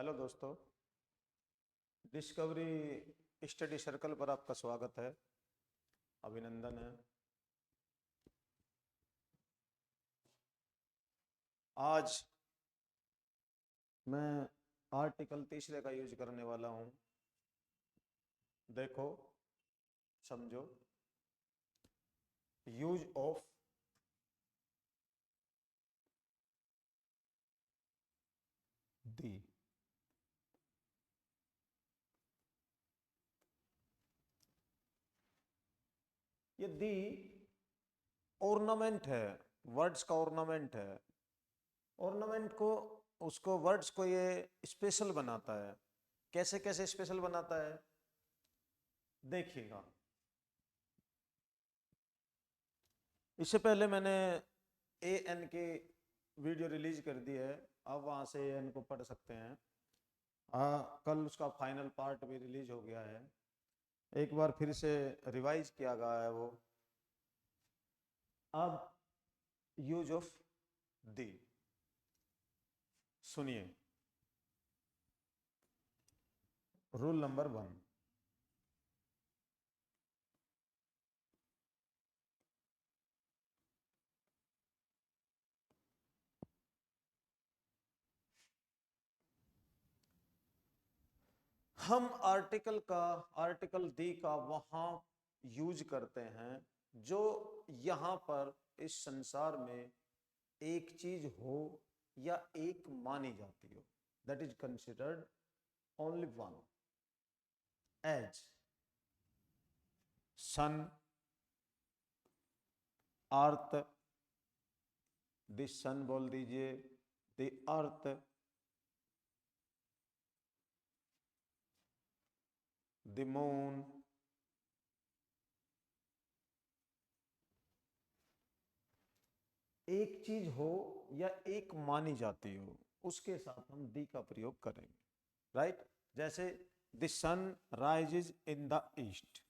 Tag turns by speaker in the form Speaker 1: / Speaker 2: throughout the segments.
Speaker 1: Hello दोस्तों, discovery study circle पर आपका स्वागत है। अभिनंदन है। आज मैं आर्टिकल तीसरे का यूज करने वाला हूं। देखो, समझो। Use of the. ये दी ऑर्नामेंट है, वर्ड्स का ऑर्नामेंट है। ऑर्नामेंट को, उसको, वर्ड्स को ये स्पेशल बनाता है। कैसे कैसे स्पेशल बनाता है, देखिएगा। इससे पहले मैंने ए एन की वीडियो रिलीज कर दी है। आप वहाँ से ए एन को पढ़ सकते हैं। कल उसका फाइनल पार्ट भी रिलीज हो गया है। एक बार फिर से रिवाइज किया गया है वो। अब यूज ऑफ दी सुनिए। Rule number 1। हम आर्टिकल दी का वहां यूज करते हैं जो यहां पर इस संसार में एक चीज हो या एक मानी जाती हो। That is considered only one. As sun, earth, the sun बोल दीजिए, द अर्थ, द मून, एक चीज हो या एक मानी जाती हो, उसके साथ हम दी का प्रयोग करेंगे। राइट? जैसे the sun rises in the east.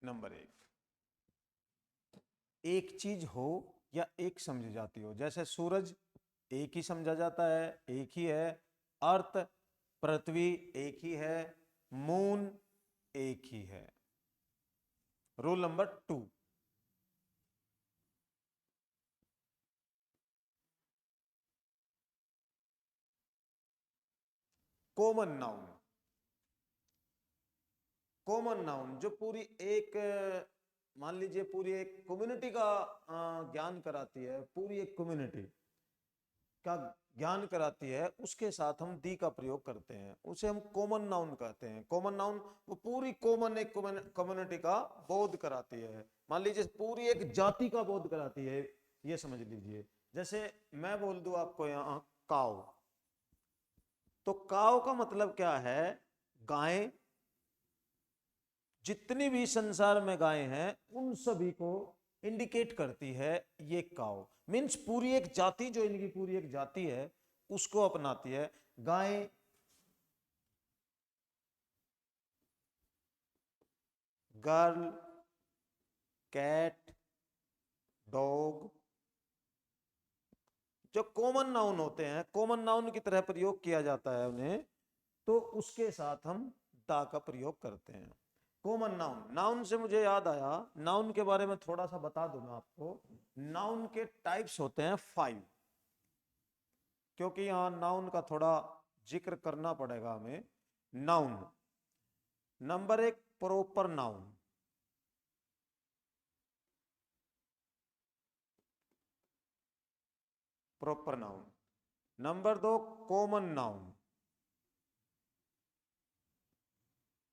Speaker 1: Number 1, एक चीज हो या एक समझी जाती हो। जैसे सूरज एक ही समझा जाता है, एक ही है। अर्थ, पृथ्वी एक ही है। मून एक ही है। Rule number 2। Common noun. Common noun जो पूरी एक, मान लीजिए पूरी एक कम्युनिटी का ज्ञान कराती है, पूरी एक कम्युनिटी का ज्ञान कराती है, उसके साथ हम दी का प्रयोग करते हैं। उसे हम कॉमन नाउन कहते हैं। कॉमन नाउन वो पूरी कॉमन एक कम्युनिटी का बोध कराती है। मान लीजिए पूरी एक जाति का बोध कराती है, ये समझ लीजिए। जैसे मैं बोल दूं आपको यहाँ काव, तो काव का मतलब क्या है? गाय। जितनी भी संसार में गाय हैं उन सभी को इंडिकेट करती है ये काव। मीन्स पूरी एक जाति, जो इनकी पूरी एक जाति है, उसको अपनाती है। गाय, गर्ल, कैट, डॉग, जो कॉमन नाउन होते हैं, कॉमन नाउन की तरह प्रयोग किया जाता है उन्हें, तो उसके साथ हम दा का प्रयोग करते हैं। Common noun. नाउन से मुझे याद आया, नाउन के बारे में थोड़ा सा बता दूं मैं आपको। नाउन के टाइप्स होते हैं 5, क्योंकि यहां नाउन का थोड़ा जिक्र करना पड़ेगा हमें। Noun number 1, proper noun. Proper noun. Number 2, common noun.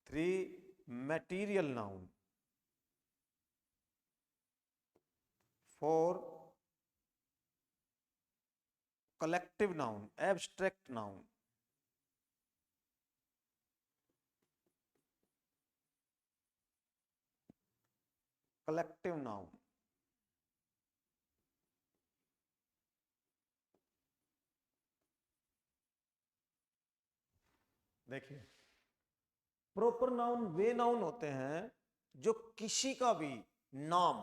Speaker 1: 3, material noun. 4, collective noun, abstract noun. Collective noun. देखिए, प्रॉपर नाउन वे नाउन होते हैं जो किसी का भी नाम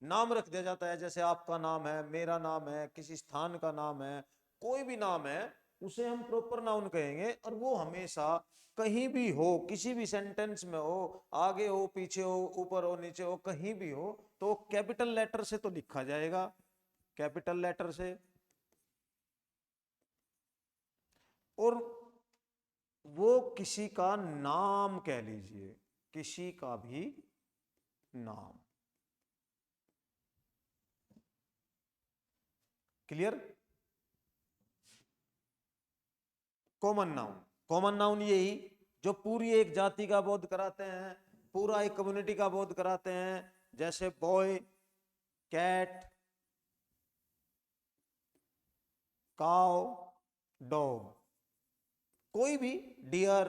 Speaker 1: नाम रख दिया जाता है, जैसे आपका नाम है, मेरा नाम है, किसी स्थान का नाम है, कोई भी नाम है, उसे हम प्रॉपर नाउन कहेंगे। और वो हमेशा कहीं भी हो, किसी भी सेंटेंस में हो, आगे हो, पीछे हो, ऊपर हो, नीचे हो, कहीं भी हो, तो कैपिटल लेटर से तो लिखा जाएगा, कैपिटल लेटर से। और वो किसी का नाम कह लीजिए, किसी का भी नाम। Clear? Common noun, common noun यही जो पूरी एक जाति का बोध कराते हैं, पूरा एक कम्युनिटी का बोध कराते हैं, जैसे बॉय, कैट, काउ, डॉग, कोई भी, deer,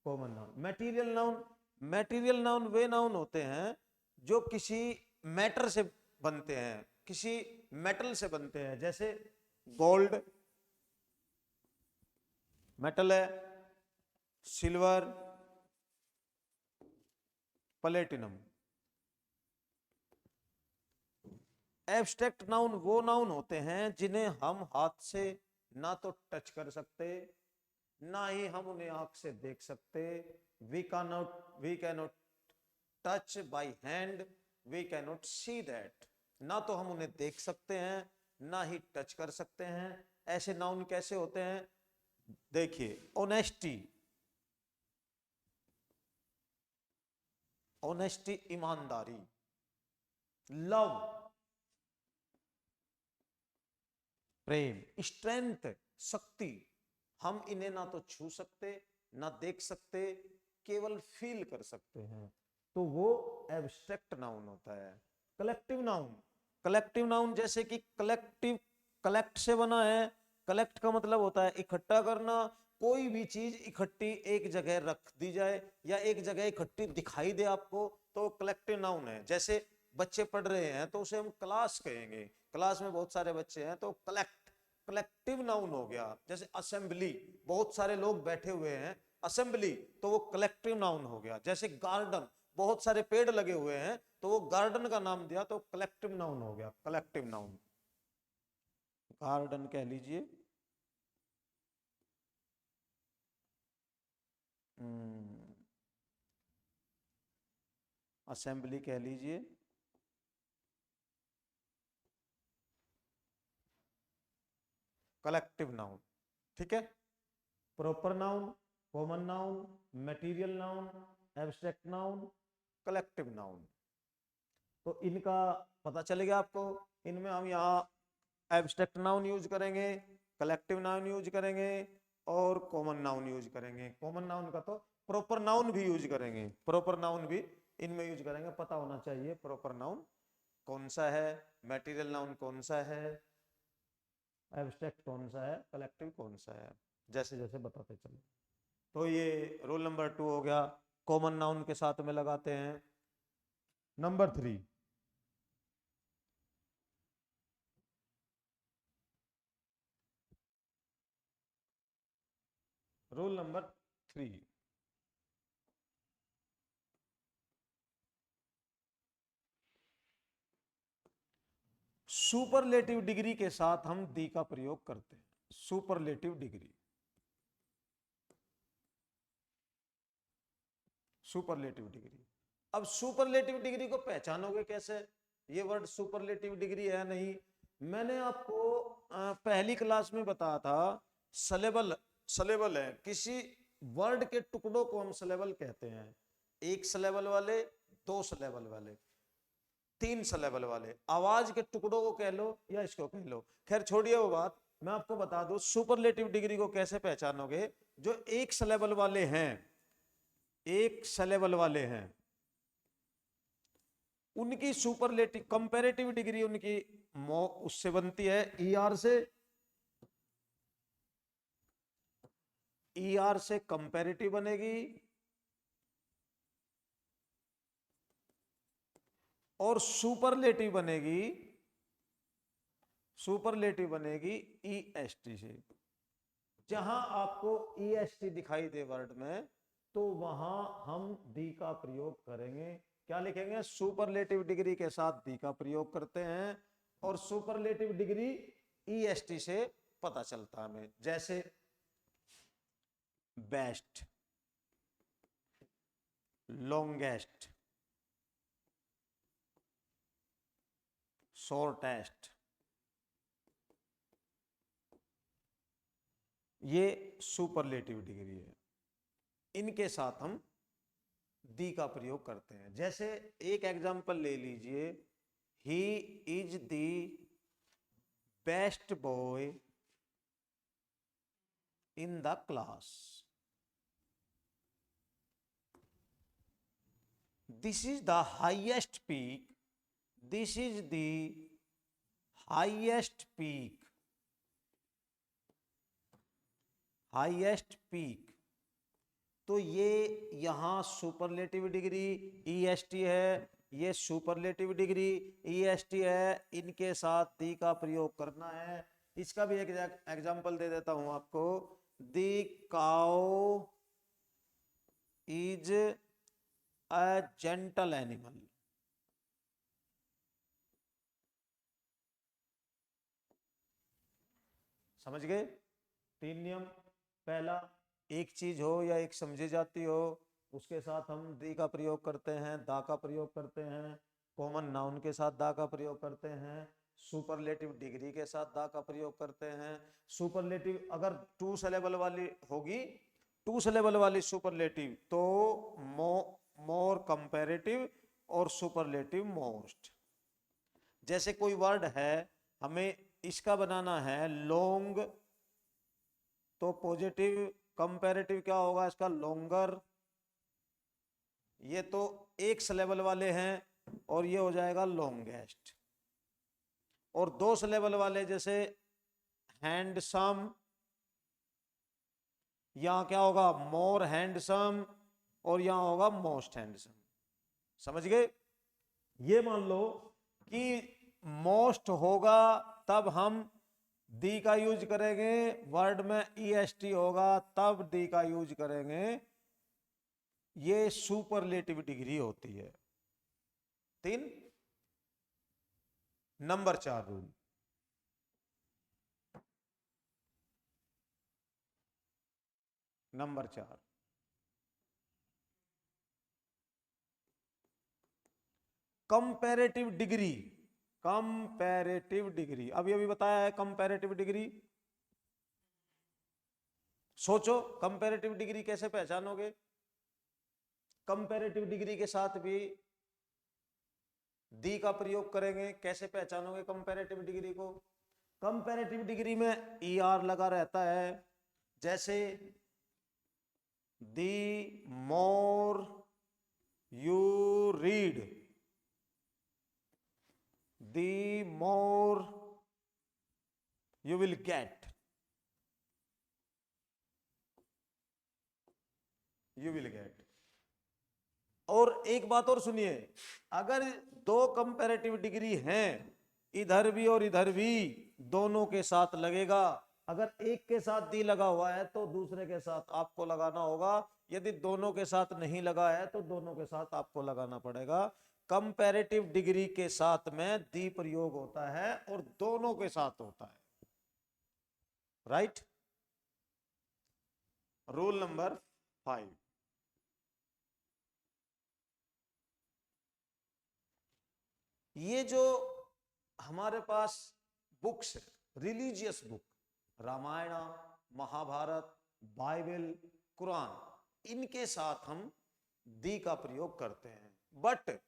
Speaker 1: common noun. Material noun, material noun वे नाउन होते हैं जो किसी मैटर से बनते हैं, किसी मेटल से बनते हैं, जैसे गोल्ड मेटल है, सिल्वर, प्लेटिनम। एब्स्ट्रैक्ट नाउन वो नाउन होते हैं जिन्हें हम हाथ से ना तो टच कर सकते, ना ही हम उन्हें आंख से देख सकते। We can not touch by hand, we can not see that. ना तो हम उन्हें देख सकते हैं, ना ही टच कर सकते हैं। ऐसे नाउन कैसे होते हैं? देखिए, ऑनेस्टी, ऑनेस्टी ईमानदारी, लव प्रेम, स्ट्रेंथ शक्ति, हम इन्हें ना तो छू सकते, ना देख सकते, केवल फील कर सकते हैं, तो वो एब्स्ट्रैक्ट नाउन होता है। कलेक्टिव नाउन, कलेक्टिव नाउन जैसे कि कलेक्टिव, कलेक्ट से बना है, कलेक्ट का मतलब होता है इकट्ठा करना। कोई भी चीज इकट्ठी एक जगह रख दी जाए या एक जगह इकट्ठी दिखाई दे आपको, तो कलेक्टिव नाउन है। जैसे बच्चे पढ़ रहे हैं तो उसे हम क्लास कहेंगे, क्लास में बहुत सारे बच्चे हैं तो कलेक्ट, कलेक्टिव नाउन हो गया। जैसे असेंबली, बहुत सारे लोग बैठे हुए हैं, असेंबली, तो वो कलेक्टिव नाउन हो गया। जैसे गार्डन, बहुत सारे पेड़ लगे हुए हैं तो वो गार्डन का नाम दिया, तो कलेक्टिव नाउन हो गया, कलेक्टिव नाउन। गार्डन कह लीजिए, असेंबली कह लीजिए, कलेक्टिव नाउन। ठीक है? Proper noun, common noun, material noun, abstract noun, collective noun. तो इनका पता चलेगा आपको। इनमें हम यहाँ एब्स्ट्रैक्ट नाउन यूज करेंगे, कलेक्टिव नाउन यूज करेंगे और कॉमन नाउन यूज करेंगे। कॉमन नाउन का तो प्रॉपर नाउन भी यूज करेंगे, प्रॉपर नाउन भी इनमें यूज करेंगे। पता होना चाहिए प्रॉपर नाउन कौन सा है, मटेरियल नाउन कौन सा है, एब्स्ट्रैक्ट कौन सा है, कलेक्टिव कौन सा है, जैसे जैसे बताते चले। तो ये रोल नंबर 2 हो गया। कॉमन नाउन के साथ में लगाते हैं number 3। Roll number 3, superlative degree के साथ हम दी का प्रयोग करते हैं। Superlative degree, superlative degree. अब सुपरलेटिव डिग्री को पहचानोगे कैसे? ये वर्ड सुपरलेटिव डिग्री है नहीं, मैंने आपको पहली क्लास में बताया था। सलेबल, सलेबल है, किसी वर्ड के टुकड़ों को हम सलेबल कहते हैं। एक सलेबल वाले, दो सलेबल वाले, तीन सलेबल वाले। आवाज के टुकड़ों को कह लो या इसको कह लो, खैर छोड़िए वो बात। मैं आपको बता दूं सुपरलेटिव डिग्री को कैसे पहचानोगे। जो एक सलेबल वाले हैं, एक सलेबल वाले हैं, उनकी सुपरलेटिव कंपैरेटिव डिग्री उनकी उससे बनती है ईआर से, ईआर से कंपैरेटिव बनेगी, और सुपरलेटिव बनेगी, सुपरलेटिव बनेगी ईएसटी से। जहां आपको ईएसटी दिखाई दे वर्ड में, तो वहां हम दी का प्रयोग करेंगे। क्या लिखेंगे? सुपरलेटिव डिग्री के साथ दी का प्रयोग करते हैं, और सुपरलेटिव डिग्री ईएसटी से पता चलता है हमें। जैसे बेस्ट, लॉन्गेस्ट, शॉर्टेस्ट, ये सुपरलेटिव डिग्री है। इनके साथ हम दी का प्रयोग करते हैं। जैसे एक एग्जांपल ले लीजिए, he is the best boy in the class. This is the highest peak, this is the highest peak, highest peak. तो ये यहां सुपरलेटिव डिग्री ईएसटी है, ये सुपरलेटिव डिग्री ईएसटी है, इनके साथ दी का प्रयोग करना है। इसका भी एक एग्जांपल दे देता हूं आपको। The cow is a gentle animal. समझ गए? 3 नियम। पहला, एक चीज हो या एक समझी जाती हो, उसके साथ हम दी का प्रयोग करते हैं, दा का प्रयोग करते हैं। कॉमन नाउन के साथ दा का प्रयोग करते हैं। सुपरलेटिव डिग्री के साथ दा का प्रयोग करते हैं। सुपरलेटिव अगर 2 सिलेबल वाली होगी, 2 सिलेबल वाली सुपरलेटिव, तो मोर कंपैरेटिव और सुपरलेटिव मोस्ट। जैसे कोई वर्ड है, हमें इसका बनाना है लॉन्ग, तो पॉजिटिव कंपैरेटिव क्या होगा इसका? लॉन्गर। ये तो एक सिलेबल वाले हैं, और ये हो जाएगा लॉन्गेस्ट। और 2 सिलेबल वाले जैसे हैंडसम, यहां क्या होगा? मोर हैंडसम, और यहां होगा मोस्ट हैंडसम। समझ गए? ये मान लो कि मोस्ट होगा तब हम दी का यूज करेंगे, वर्ड में ईएसटी होगा तब दी का यूज करेंगे। ये सुपरलेटिव डिग्री होती है। 3। Number 4 rule. Number 4, comparative degree. Comparative degree अभी अभी बताया है। कंपैरेटिव डिग्री सोचो, कंपैरेटिव डिग्री कैसे पहचानोगे? कंपैरेटिव डिग्री के साथ भी दी का प्रयोग करेंगे। कैसे पहचानोगे कंपैरेटिव डिग्री को? कंपैरेटिव डिग्री में ईआर लगा रहता है। जैसे the more you read, the more you will get, you will get. और एक बात और सुनिए, अगर 2 कंपैरेटिव डिग्री हैं, इधर भी और इधर भी, दोनों के साथ लगेगा। अगर एक के साथ दी लगा हुआ है तो दूसरे के साथ आपको लगाना होगा। यदि दोनों के साथ नहीं लगा है तो दोनों के साथ आपको लगाना पड़ेगा। कंपैरेटिव डिग्री के साथ में दी प्रयोग होता है और दोनों के साथ होता है। राइट? Rule number 5। ये जो हमारे पास बुक्स है, religious book, Ramayana, Mahabharata, Bible, Quran, इनके साथ हम दी का प्रयोग करते हैं। बट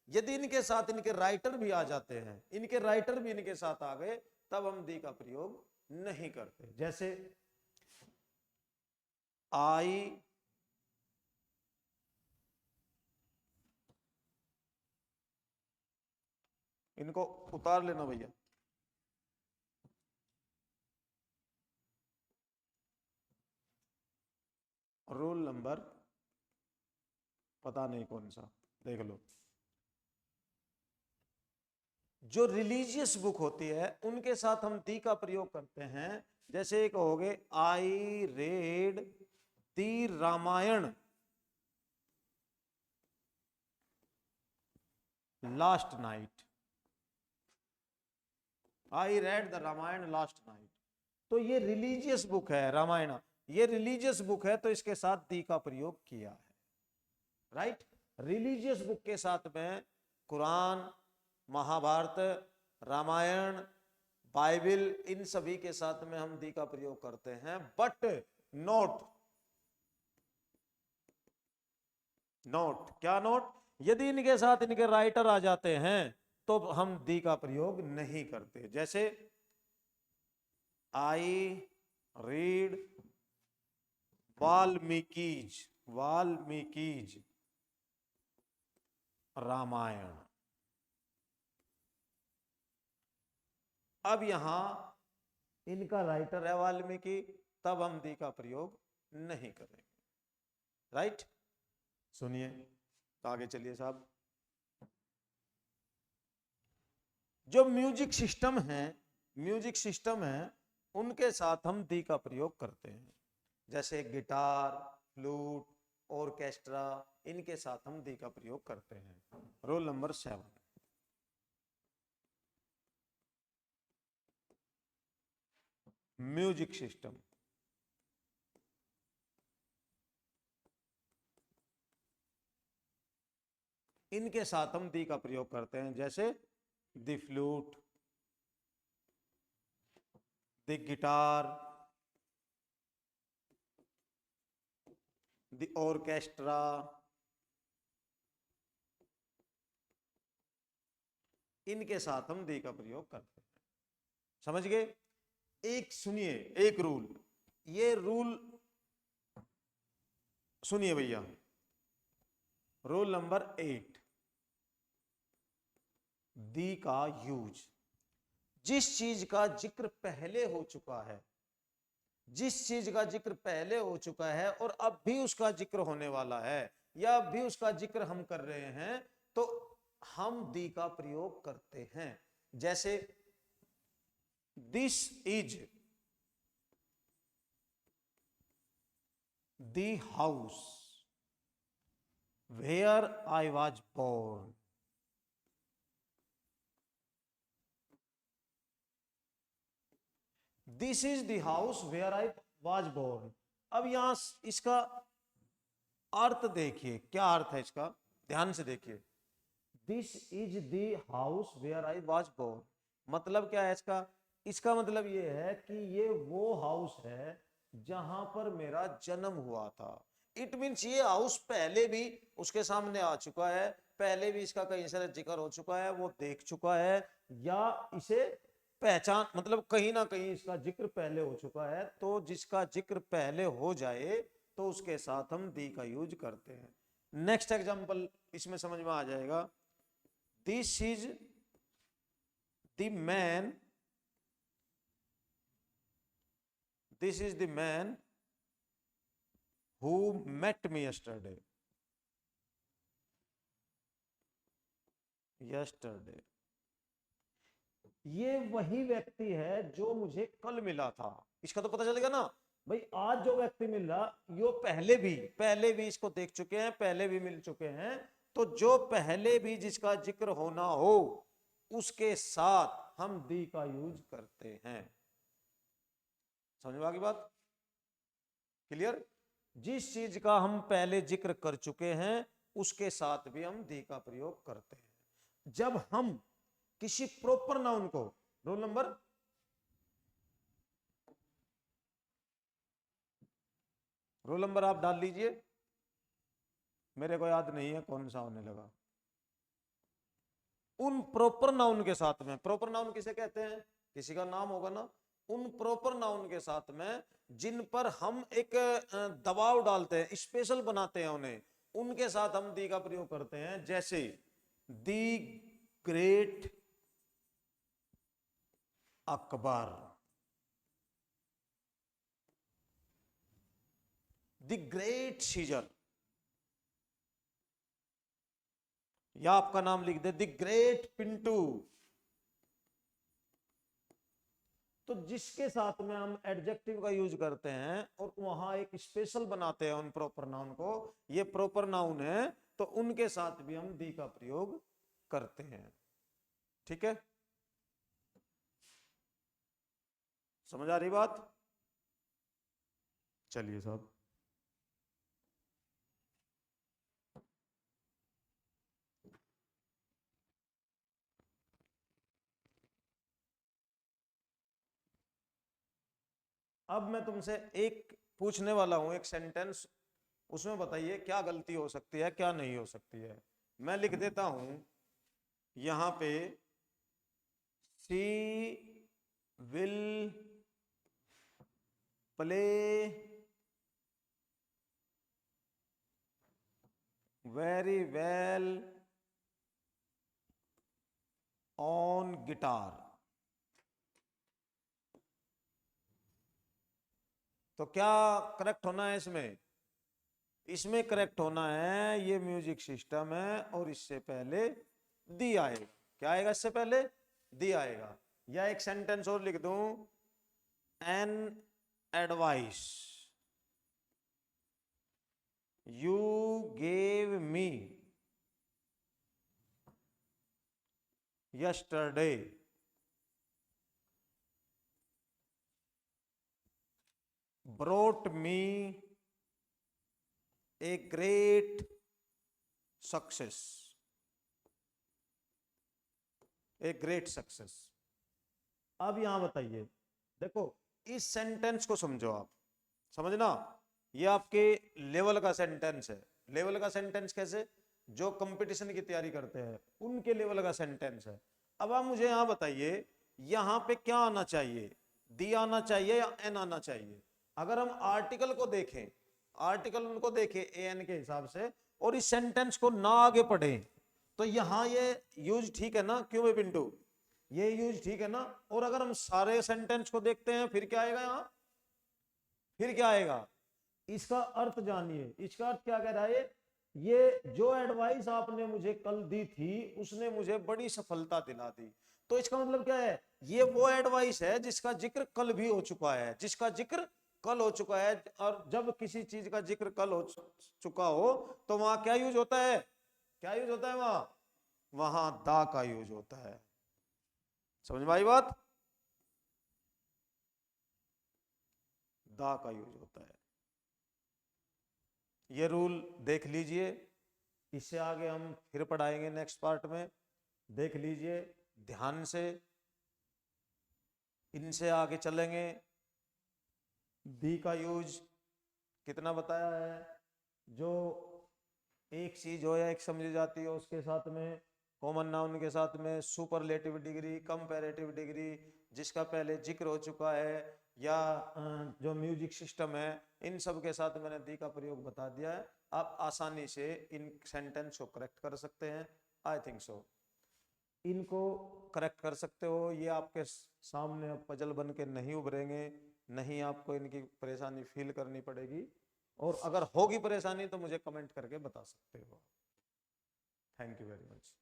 Speaker 1: यदि इनके साथ इनके राइटर भी आ जाते हैं, इनके राइटर भी इनके साथ आ गए, तब हम दी का प्रयोग नहीं करते। जैसे आई इनको उतार लेना भैया। रूल नंबर पता नहीं कौन सा, देख लो। जो रिलीजियस बुक होती है उनके साथ हम दी का प्रयोग करते हैं। जैसे एक हो गए, I read the Ramayana last night, I read the Ramayana last night. तो ये रिलीजियस बुक है रामायण, ये रिलीजियस बुक है, तो इसके साथ दी का प्रयोग किया है, राइट। रिलीजियस बुक के साथ में कुरान, महाभारत, रामायण, बाइबल, इन सभी के साथ में हम दी का प्रयोग करते हैं, बट नोट, नोट क्या नोट, यदि इनके साथ इनके राइटर आ जाते हैं तो हम दी का प्रयोग नहीं करते। जैसे आई रीड वाल्मीकिज, वाल्मीकिज रामायण। अब यहां इनका राइटर है वाल्मीकि, तब हम दी का प्रयोग नहीं करेंगे, राइट। सुनिए तो आगे चलिए साहब। जो म्यूजिक सिस्टम है, म्यूजिक सिस्टम है, उनके साथ हम दी का प्रयोग करते हैं। जैसे गिटार, फ्लूट, ऑर्केस्ट्रा, इनके साथ हम दी का प्रयोग करते हैं। Roll number 7, music system. इनके साथ हम दी का प्रयोग करते हैं। जैसे the flute, the guitar, the orchestra, इनके साथ हम दी का प्रयोग करते हैं। समझ गए। एक सुनिए, एक रूल, ये रूल सुनिए भैया। रूल नंबर 8, दी का यूज। जिस चीज का जिक्र पहले हो चुका है, जिस चीज का जिक्र पहले हो चुका है और अब भी उसका जिक्र होने वाला है, या अब भी उसका जिक्र हम कर रहे हैं, तो हम दी का प्रयोग करते हैं। जैसे this is the house where I was born. This is the house where I was born. अब यहां इसका अर्थ देखिए, क्या अर्थ है इसका, ध्यान से देखिए। This is the house where I was born, मतलब क्या है इसका, इसका मतलब ये है कि ये वो हाउस है जहां पर मेरा जन्म हुआ था। इट मीन्स ये हाउस पहले भी उसके सामने आ चुका है, पहले भी इसका कहीं सारा जिक्र हो चुका है, वो देख चुका है, या इसे पहचान, मतलब कहीं ना कहीं इसका जिक्र पहले हो चुका है। तो जिसका जिक्र पहले हो जाए तो उसके साथ हम दी का यूज करते हैं। नेक्स्ट एग्जांपल इसमें समझ में आ जाएगा। This is the man, this is the man who met me yesterday, yesterday. ये वही व्यक्ति है जो मुझे कल मिला था। इसका तो पता चलेगा ना भाई, आज जो व्यक्ति मिल रहा, यो पहले भी इसको देख चुके हैं, पहले भी मिल चुके हैं। तो जो पहले भी जिसका जिक्र होना हो, उसके साथ हम दी का यूज करते हैं। समझ में आ गई बात, क्लियर। जिस चीज का हम पहले जिक्र कर चुके हैं उसके साथ भी हम दी का प्रयोग करते हैं। जब हम किसी प्रॉपर नाउन को, रोल नंबर, रोल नंबर आप डाल लीजिए, मेरे को याद नहीं है कौन सा होने लगा। उन प्रॉपर नाउन के साथ में, प्रॉपर नाउन किसे कहते हैं, किसी का नाम होगा ना, उन प्रॉपर नाउन के साथ में जिन पर हम एक दबाव डालते हैं, स्पेशल बनाते हैं उन्हें, उनके साथ हम दी का प्रयोग करते हैं। जैसे the great Akbar, the great Caesar, या आपका नाम लिख दे द ग्रेट पिंटू। तो जिसके साथ में हम एडजेक्टिव का यूज करते हैं और वहां एक स्पेशल बनाते हैं उन प्रॉपर नाउन को, ये प्रॉपर नाउन है, तो उनके साथ भी हम दी का प्रयोग करते हैं। ठीक है, समझ आ रही बात? चलिए साहब, अब मैं तुमसे एक पूछने वाला हूं, एक सेंटेंस, उसमें बताइए क्या गलती हो सकती है, क्या नहीं हो सकती है। मैं लिख देता हूं यहां पे, she will play very well on guitar. तो क्या करेक्ट होना है इसमें? इसमें करेक्ट होना है ये म्यूजिक सिस्टम है और इससे पहले दी आएगा। क्या आएगा इससे पहले? दी आएगा। या एक सेंटेंस और लिख दूं, an advice you gave me yesterday brought me a great success, a great success। अब यहां बताइए, देखो इस सेंटेंस को समझो आप, समझना, ये आपके लेवल का सेंटेंस है। लेवल का सेंटेंस कैसे? जो कंपटीशन की तैयारी करते हैं उनके लेवल का सेंटेंस है। अब आप मुझे यहां बताइए, यहां पे क्या आना चाहिए? दी आना चाहिए या एन आना चाहिए? अगर हम आर्टिकल को देखें, आर्टिकल उनको देखें ए एन के हिसाब से, और इस सेंटेंस को ना आगे पढ़ें, तो यहां ये यूज ठीक है ना? क्यों भाई पिंटू, ये यूज ठीक है ना? और अगर हम सारे सेंटेंस को देखते हैं फिर क्या आएगा यहां? फिर क्या आएगा? इसका अर्थ जानिए, इसका अर्थ क्या कह रहा है? ये जो एडवाइस आपने मुझे कल दी थी उसने मुझे बड़ी सफलता दिला दी। तो इसका मतलब क्या है? ये वो एडवाइस है जिसका जिक्र कल भी हो चुका है, जिसका जिक्र कल हो चुका है। और जब किसी चीज का जिक्र कल हो चुका हो तो वहां क्या यूज होता है? क्या यूज होता है वहां? वहां दा का यूज होता है। समझ में आई बात? दा का यूज होता है। ये रूल देख लीजिए, इससे आगे हम फिर पढ़ाएंगे नेक्स्ट पार्ट में। देख लीजिए ध्यान से, इनसे आगे चलेंगे। दी का यूज कितना बताया है? जो एक चीज हो या एक समझी जाती हो उसके साथ में, कॉमन नाउन के साथ में, सुपरलेटिव डिग्री, कंपैरेटिव डिग्री, जिसका पहले जिक्र हो चुका है, या जो म्यूजिक सिस्टम है, इन सब के साथ मैंने दी का प्रयोग बता दिया है। आप आसानी से इन सेंटेंस को करेक्ट कर सकते हैं। आई थिंक सो इनको करेक्ट कर सकते हो। ये आपके सामने अब पजल बन के नहीं उभरेंगे, नहीं आपको इनकी परेशानी फील करनी पड़ेगी। और अगर होगी परेशानी तो मुझे कमेंट करके बता सकते हो। Thank you very much.